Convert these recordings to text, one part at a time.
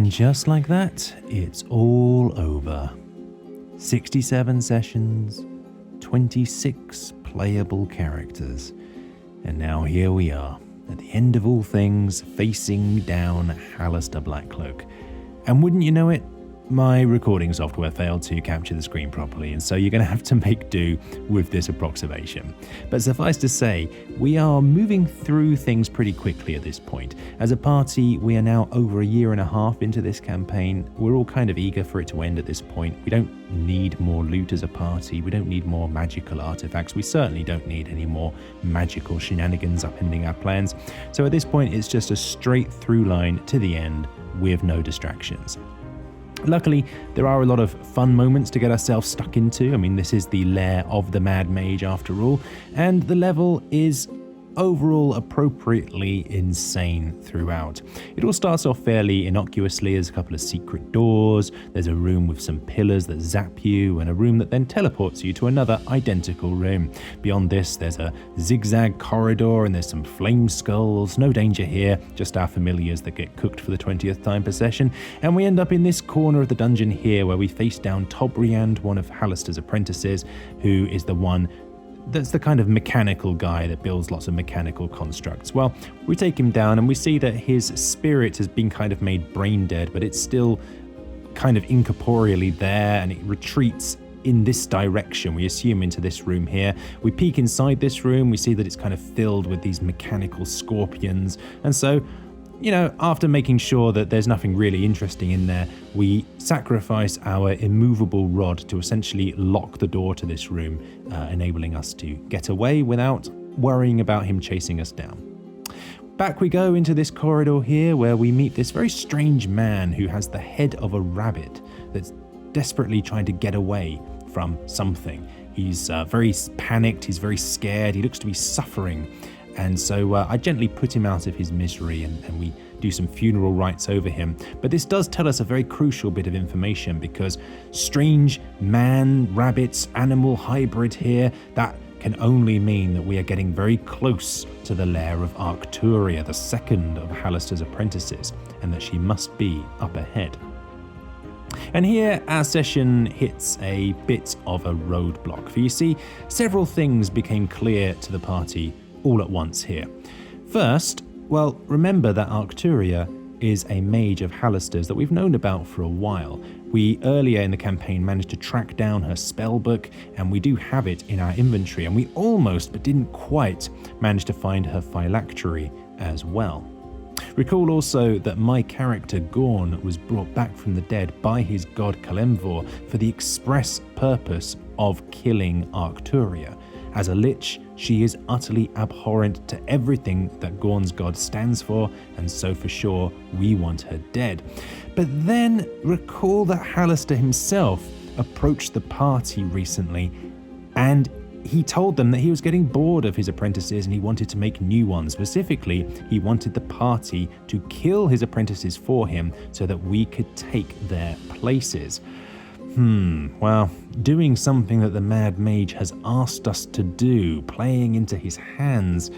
And just like that, it's all over. 67 sessions, 26 playable characters. And now here we are, at the end of all things, facing down Hallister Blackcloak. And wouldn't you know it, my recording software failed to capture the screen properly, and so you're going to have to make do with this approximation. But suffice to say, we are moving through things pretty quickly at this point. As a party, we are now over a year and a half into this campaign. We're all kind of eager for it to end at this point. We don't need more loot as a party. We don't need more magical artifacts. We certainly don't need any more magical shenanigans upending our plans. So at this point, it's just a straight through line to the end with no distractions. Luckily, there are a lot of fun moments to get ourselves stuck into. I mean, this is the lair of the Mad Mage after all, and the level is overall appropriately insane throughout. It all starts off fairly innocuously. There's a couple of secret doors, there's a room with some pillars that zap you, and a room that then teleports you to another identical room. Beyond this, there's a zigzag corridor and there's some flame skulls. No danger here, just our familiars that get cooked for the 20th time per session. And we end up in this corner of the dungeon here where we face down Tobriand, one of Hallister's apprentices, who is the one that's the kind of mechanical guy that builds lots of mechanical constructs. Well, we take him down and we see that his spirit has been kind of made brain dead, but it's still kind of incorporeally there, and it retreats in this direction. We assume into this room here. We peek inside this room, we see that it's kind of filled with these mechanical scorpions, and so, you know, after making sure that there's nothing really interesting in there, we sacrifice our immovable rod to essentially lock the door to this room, enabling us to get away without worrying about him chasing us down. Back we go into this corridor here where we meet this very strange man who has the head of a rabbit that's desperately trying to get away from something. He's very panicked, he's very scared, he looks to be suffering. And so I gently put him out of his misery and we do some funeral rites over him. But this does tell us a very crucial bit of information, because strange man, rabbit, animal hybrid here, that can only mean that we are getting very close to the lair of Arcturia, the second of Hallister's apprentices, and that she must be up ahead. And here our session hits a bit of a roadblock, for you see, several things became clear to the party all at once here. First, well, remember that Arcturia is a mage of Hallister's that we've known about for a while. We earlier in the campaign managed to track down her spellbook, and we do have it in our inventory, and we almost, but didn't quite, manage to find her phylactery as well. Recall also that my character Gorn was brought back from the dead by his god Kalemvor for the express purpose of killing Arcturia. As a lich, she is utterly abhorrent to everything that Gorn's god stands for, and so for sure we want her dead. But then recall that Hallister himself approached the party recently, and he told them that he was getting bored of his apprentices and he wanted to make new ones. Specifically, he wanted the party to kill his apprentices for him so that we could take their places. Well, doing something that the Mad Mage has asked us to do, playing into his hands,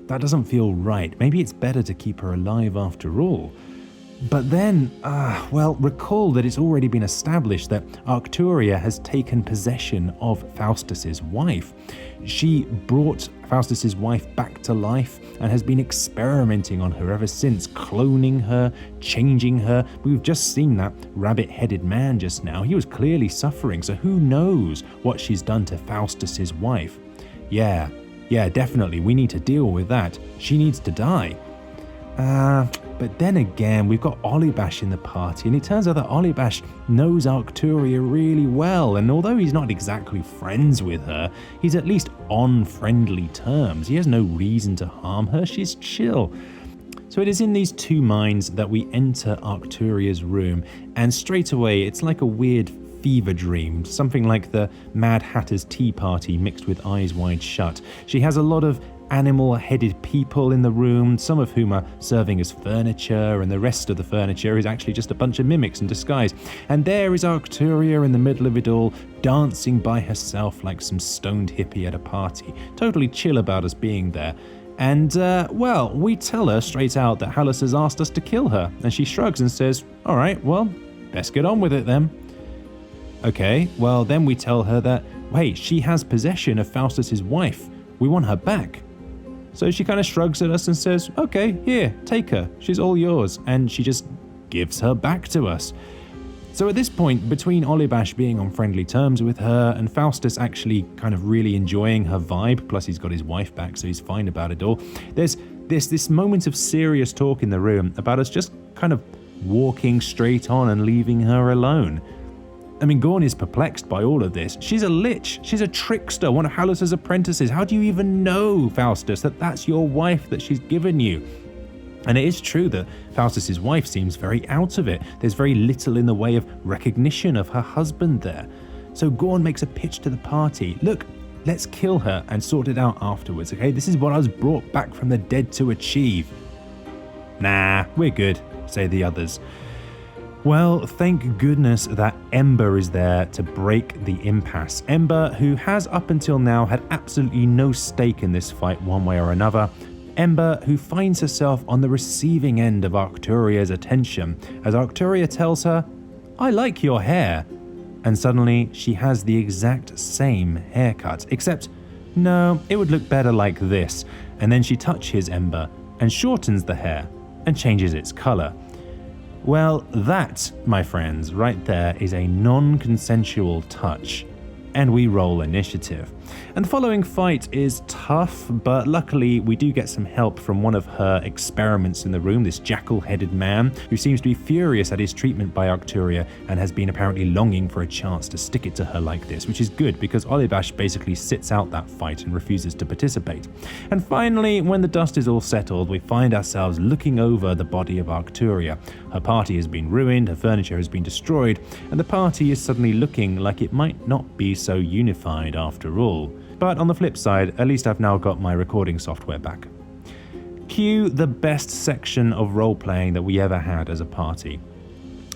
that doesn't feel right. Maybe it's better to keep her alive after all. But then, recall that it's already been established that Arcturia has taken possession of Faustus's wife. She brought Faustus's wife back to life and has been experimenting on her ever since, cloning her, changing her. We've just seen that rabbit-headed man just now. He was clearly suffering, so who knows what she's done to Faustus's wife. Yeah, definitely, we need to deal with that. She needs to die. But then again, we've got Olibash in the party, and it turns out that Olibash knows Arcturia really well, and although he's not exactly friends with her, he's at least on friendly terms. He has no reason to harm her, she's chill. So it is in these two minds that we enter Arcturia's room, and straight away it's like a weird fever dream, something like the Mad Hatter's tea party mixed with Eyes Wide Shut. She has a lot of animal-headed people in the room, some of whom are serving as furniture, and the rest of the furniture is actually just a bunch of mimics in disguise. And there is Arcturia in the middle of it all, dancing by herself like some stoned hippie at a party, totally chill about us being there. And, well, we tell her straight out that Hallis has asked us to kill her, and she shrugs and says, all right, well, best get on with it then. Okay, well, then we tell her that, wait, she has possession of Faustus's wife. We want her back. So she kind of shrugs at us and says, okay, here, take her. She's all yours. And she just gives her back to us. So at this point, between Olibash being on friendly terms with her and Faustus actually kind of really enjoying her vibe, plus he's got his wife back, so he's fine about it all, there's this moment of serious talk in the room about us just kind of walking straight on and leaving her alone. I mean, Gorn is perplexed by all of this. She's a lich. She's a trickster, one of Hallis's apprentices. How do you even know, Faustus, that that's your wife that she's given you? And it is true that Faustus's wife seems very out of it. There's very little in the way of recognition of her husband there. So Gorn makes a pitch to the party. Look, let's kill her and sort it out afterwards, okay? This is what I was brought back from the dead to achieve. Nah, we're good, say the others. Well, thank goodness that Ember is there to break the impasse. Ember, who has up until now had absolutely no stake in this fight one way or another. Ember, who finds herself on the receiving end of Arcturia's attention, as Arcturia tells her, I like your hair. And suddenly she has the exact same haircut, except, no, it would look better like this. And then she touches Ember and shortens the hair and changes its colour. Well, that, my friends, right there is a non-consensual touch. And we roll initiative. And the following fight is tough, but luckily we do get some help from one of her experiments in the room, this jackal-headed man, who seems to be furious at his treatment by Arcturia and has been apparently longing for a chance to stick it to her like this, which is good because Olibash basically sits out that fight and refuses to participate. And finally, when the dust is all settled, we find ourselves looking over the body of Arcturia. Her party has been ruined, her furniture has been destroyed, and the party is suddenly looking like it might not be so unified after all. But on the flip side, at least I've now got my recording software back. Cue the best section of role-playing that we ever had as a party.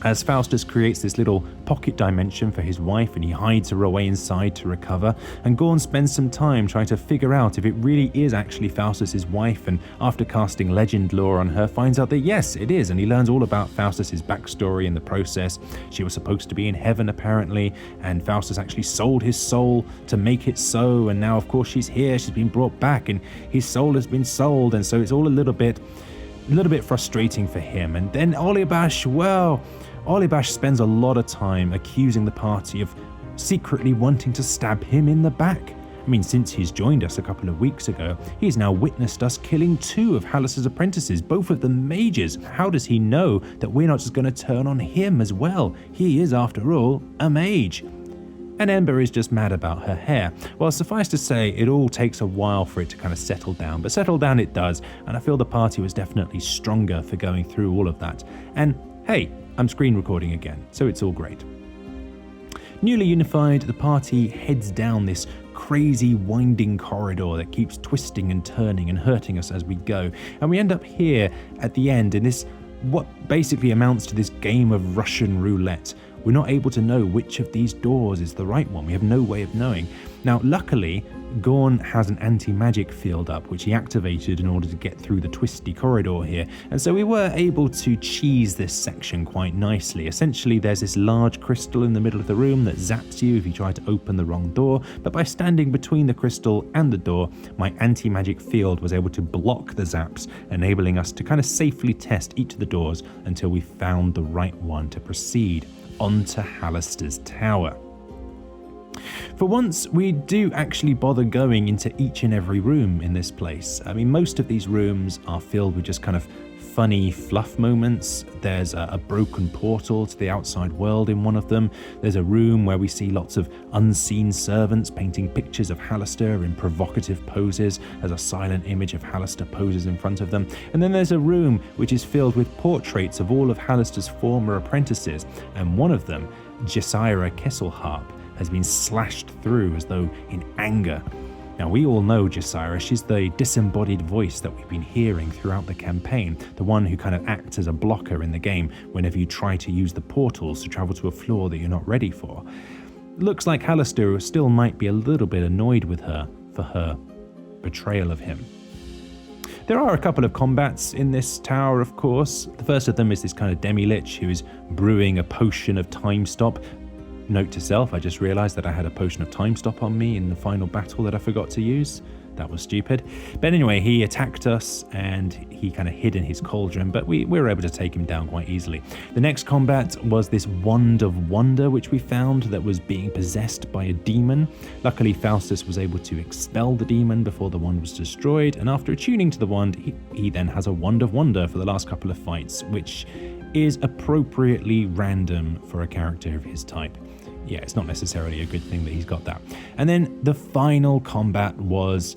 As Faustus creates this little pocket dimension for his wife and he hides her away inside to recover, and Gorn spends some time trying to figure out if it really is actually Faustus's wife, and after casting legend lore on her, finds out that yes, it is, and he learns all about Faustus's backstory in the process. She was supposed to be in heaven apparently, and Faustus actually sold his soul to make it so, and now of course she's here, she's been brought back, and his soul has been sold, and so it's all a little bit frustrating for him. And then Olibash, well, Olibash spends a lot of time accusing the party of secretly wanting to stab him in the back. I mean, since he's joined us a couple of weeks ago, he's now witnessed us killing 2 of Hallis's apprentices, both of them mages. How does he know that we're not just going to turn on him as well? He is, after all, a mage. And Ember is just mad about her hair. Well, suffice to say, it all takes a while for it to kind of settle down, but settle down it does, and I feel the party was definitely stronger for going through all of that. And hey, I'm screen recording again, so it's all great. Newly unified, the party heads down this crazy winding corridor that keeps twisting and turning and hurting us as we go, and we end up here at the end in this, what basically amounts to this game of Russian roulette. We're not able to know which of these doors is the right one. We have no way of knowing. Now, luckily, Gorn has an anti-magic field up, which he activated in order to get through the twisty corridor here. And so we were able to cheese this section quite nicely. Essentially, there's this large crystal in the middle of the room that zaps you if you try to open the wrong door. But by standing between the crystal and the door, my anti-magic field was able to block the zaps, enabling us to kind of safely test each of the doors until we found the right one to proceed onto Hallister's tower. For once, we do actually bother going into each and every room in this place. I mean, most of these rooms are filled with just kind of funny fluff moments. There's a broken portal to the outside world in one of them. There's a room where we see lots of unseen servants painting pictures of Hallister in provocative poses as a silent image of Hallister poses in front of them. And then there's a room which is filled with portraits of all of Hallister's former apprentices, and one of them, Jesira Kesselharp, has been slashed through as though in anger. Now, we all know Jesira. She's the disembodied voice that we've been hearing throughout the campaign, the one who kind of acts as a blocker in the game whenever you try to use the portals to travel to a floor that you're not ready for. Looks like Hallister still might be a little bit annoyed with her for her betrayal of him. There are a couple of combats in this tower, of course. The first of them is this kind of demi-lich who is brewing a potion of time stop. Note to self, I just realized that I had a potion of time stop on me in the final battle that I forgot to use. That was stupid. But anyway, he attacked us and he kind of hid in his cauldron, but we were able to take him down quite easily. The next combat was this Wand of Wonder, which we found that was being possessed by a demon. Luckily, Faustus was able to expel the demon before the wand was destroyed, and after attuning to the wand, he then has a Wand of Wonder for the last couple of fights, which is appropriately random for a character of his type. Yeah, it's not necessarily a good thing that he's got that. And then the final combat was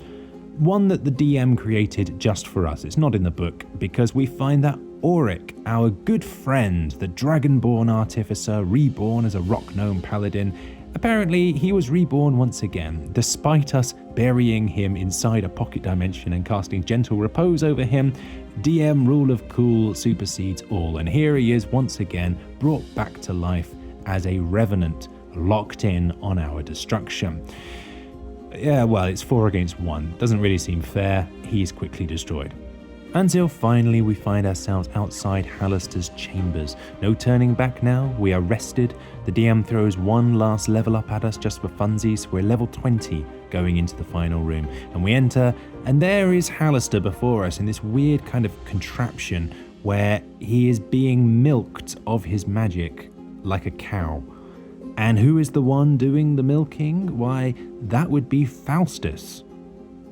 one that the DM created just for us. It's not in the book because we find that Auric, our good friend, the Dragonborn Artificer, reborn as a rock gnome paladin, apparently he was reborn once again, despite us burying him inside a pocket dimension and casting Gentle Repose over him. DM Rule of Cool supersedes all, and here he is once again brought back to life as a revenant, locked in on our destruction. Yeah, well, it's 4 against 1. Doesn't really seem fair. He's quickly destroyed. Until finally we find ourselves outside Halaster's chambers. No turning back now. We are rested. The DM throws one last level up at us just for funsies. We're level 20 going into the final room. And we enter, and there is Halaster before us in this weird kind of contraption where he is being milked of his magic like a cow. And who is the one doing the milking? Why, that would be Faustus.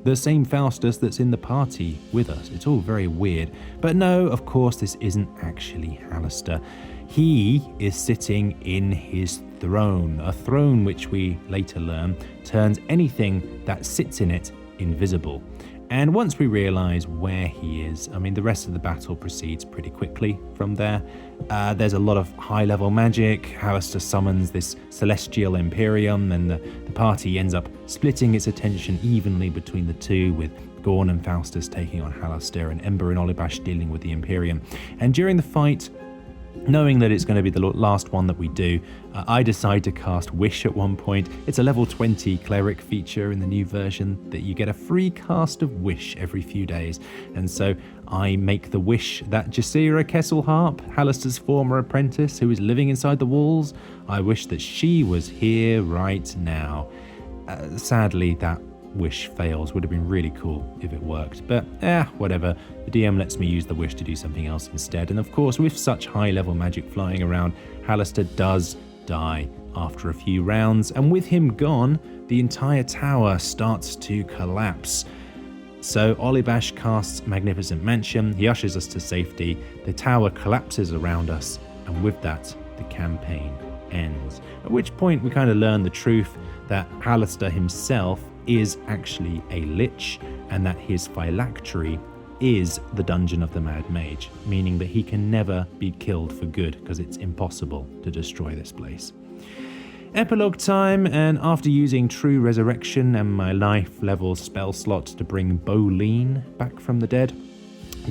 The same Faustus that's in the party with us. It's all very weird. But no, of course, this isn't actually Halaster. He is sitting in his throne, a throne which we later learn turns anything that sits in it invisible. And once we realise where he is, I mean, the rest of the battle proceeds pretty quickly from there. There's a lot of high-level magic. Halaster summons this celestial Imperium, and the party ends up splitting its attention evenly between the two, with Gorn and Faustus taking on Halaster and Ember and Olibash dealing with the Imperium. And during the fight, knowing that it's going to be the last one that we do, I decide to cast Wish at one point. It's a level 20 cleric feature in the new version that you get a free cast of Wish every few days. And so I make the wish that Jasira Kesselharp, Halaster's former apprentice who is living inside the walls, I wish that she was here right now. Sadly, that wish fails. Would have been really cool if it worked, but whatever. The DM lets me use the wish to do something else instead, and of course, with such high level magic flying around, Halaster does die after a few rounds, and with him gone, the entire tower starts to collapse. So Olibash casts Magnificent Mansion, he ushers us to safety, the tower collapses around us, and with that, the campaign ends. At which point we kind of learn the truth that Halaster himself is actually a lich, and that his phylactery is the dungeon of the Mad Mage, meaning that he can never be killed for good because it's impossible to destroy this place. Epilogue time, and after using True Resurrection and my life level spell slot to bring Bolene back from the dead,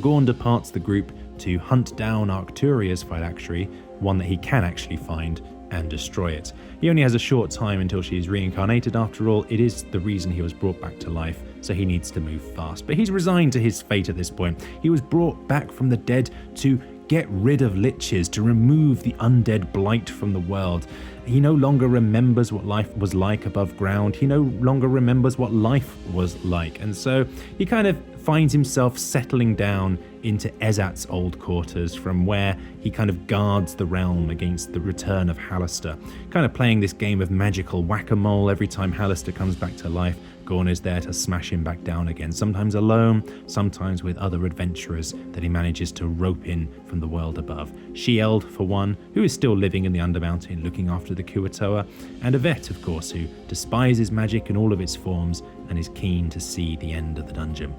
Gorn departs the group to hunt down Arcturia's phylactery, one that he can actually find, and destroy it. He only has a short time until she is reincarnated. After all, it is the reason he was brought back to life, so he needs to move fast. But he's resigned to his fate at this point. He was brought back from the dead to get rid of liches, to remove the undead blight from the world. He no longer remembers what life was like above ground. He no longer remembers what life was like. And so he kind of finds himself settling down into Ezat's old quarters, from where he kind of guards the realm against the return of Halaster, kind of playing this game of magical whack-a-mole. Every time Halaster comes back to life, Gorn is there to smash him back down again, sometimes alone, sometimes with other adventurers that he manages to rope in from the world above. Shield, for one, who is still living in the Undermountain looking after the Kuatoa, and Yvette, of course, who despises magic in all of its forms and is keen to see the end of the dungeon.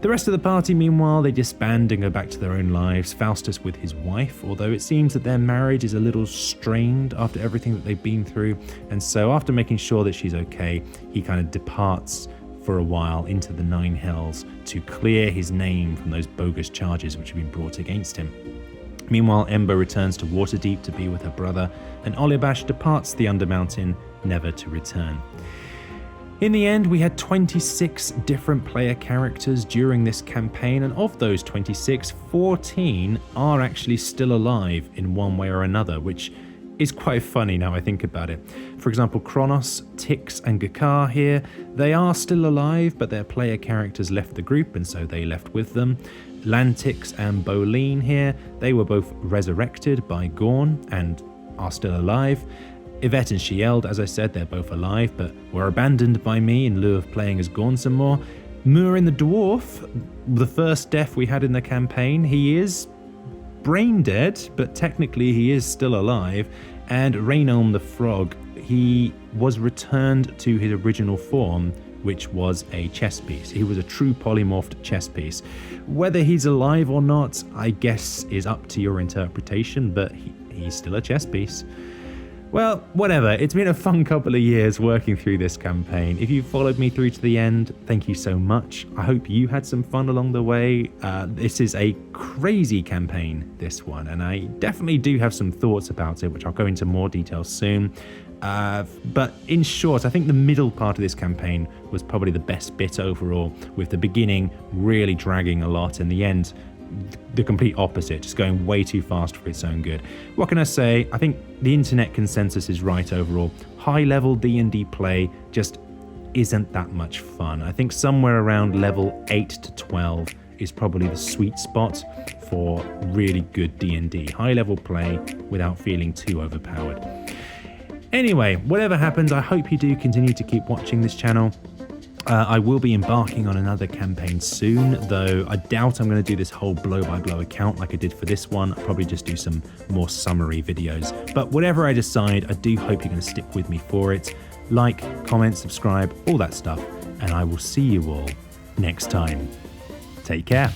The rest of the party, meanwhile, they disband and go back to their own lives, Faustus with his wife, although it seems that their marriage is a little strained after everything that they've been through, and so after making sure that she's okay, he kind of departs for a while into the Nine Hells to clear his name from those bogus charges which have been brought against him. Meanwhile, Ember returns to Waterdeep to be with her brother, and Olibash departs the Undermountain, never to return. In the end, we had 26 different player characters during this campaign, and of those 26, 14 are actually still alive in one way or another, which is quite funny now I think about it. For example, Kronos, Tix and Gakar here, they are still alive, but their player characters left the group and so they left with them. Lantix and Bolene here, they were both resurrected by Gorn and are still alive. Yvette and Shield, as I said, they're both alive, but were abandoned by me in lieu of playing as Gorn some more. Murin the Dwarf, the first death we had in the campaign, he is brain dead, but technically he is still alive. And Raynolm the Frog, he was returned to his original form, which was a chess piece. He was a true polymorphed chess piece. Whether he's alive or not, I guess is up to your interpretation, but he's still a chess piece. Well, whatever, it's been a fun couple of years working through this campaign. If you followed me through to the end, thank you so much. I hope you had some fun along the way. This is a crazy campaign, this one, and I definitely do have some thoughts about it, which I'll go into more detail soon. But in short, I think the middle part of this campaign was probably the best bit overall, with the beginning really dragging a lot and the end the complete opposite, just going way too fast for its own good. What can I say? I think the internet consensus is right overall. High level D&D play just isn't that much fun. I think somewhere around level 8 to 12 is probably the sweet spot for really good D&D. High level play without feeling too overpowered. Anyway, whatever happens, I hope you do continue to keep watching this channel. I will be embarking on another campaign soon, though I doubt I'm going to do this whole blow-by-blow account like I did for this one. I'll probably just do some more summary videos. But whatever I decide, I do hope you're going to stick with me for it. Like, comment, subscribe, all that stuff. And I will see you all next time. Take care.